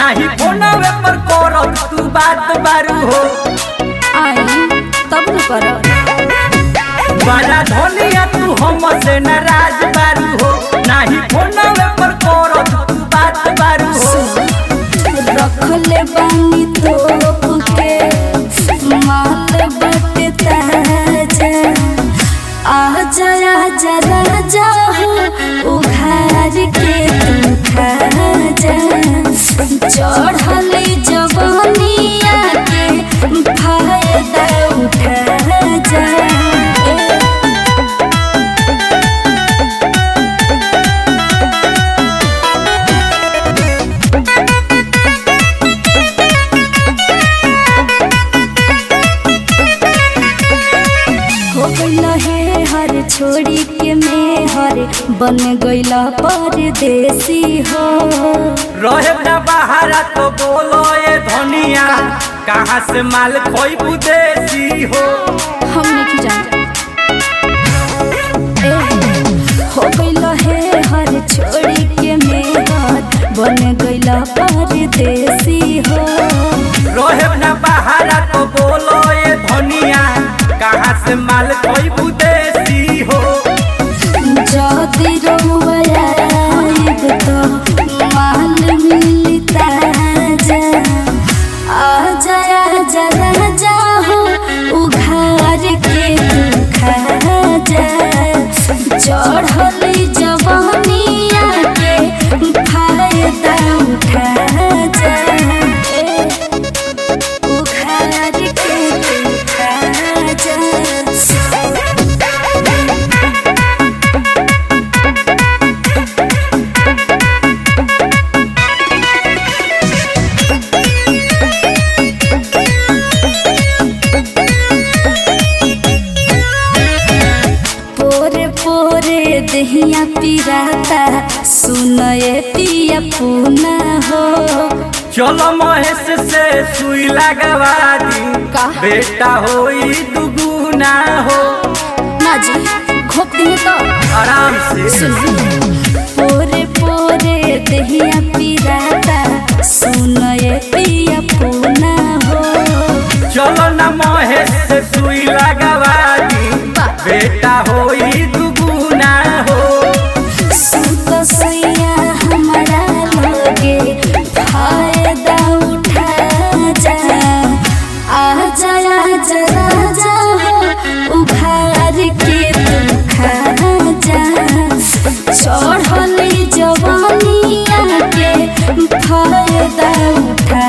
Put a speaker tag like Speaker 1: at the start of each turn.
Speaker 1: नाही फोनवे पर करत तू बात बारू हो
Speaker 2: आई तब न कर
Speaker 1: बड़ा धनिया तू हमसे नाराज बारू हो नाही फोनवे पर करत तू बात बारू हो
Speaker 2: रखले बानी तो के माल बटे ताजा आजा आजा राजा हो उघार के तू खा जा चढ़ले जवानिया के फायदा उठा जा हे हर छोड़ी के में हर बन गईला परदेसी हो
Speaker 1: रहे ना बाहरा तो बोलो ये धनिया कहाँ से माल कोई विदेशी हो
Speaker 2: हम नहीं जानते हो गईला हे हर छोड़ी के में हर बन गईला परदेसी हो
Speaker 1: रहे ना बाहरा तो बोलो ये धनिया कहाँ से माल कोई विदेशी हो
Speaker 2: जदी रोवया तो माल मिली ताजा आजा आजा राजा हो उघार के तू खा जा चढ़ली जवानिया के फायदा उठा जा उघार के तू खा जा दहिया पिराता सुनए पिया पूना हो
Speaker 1: चलो महेश से सुई लगवा दी बेटा होई दुगुना हो
Speaker 2: ना जी घोप दिए तो
Speaker 1: आराम से
Speaker 2: पोरे पोरे दहिया पिराता सुनए पिया पूना हो
Speaker 1: चलो ना महेश से सुई लगवा दी बेटा होई दुगुना हो
Speaker 2: सुत सैया हमारा लगे फायदा उठा जा आजा आजा राजा हो उघार के तू खा जा चढ़ले जवानिया के फायदा उठा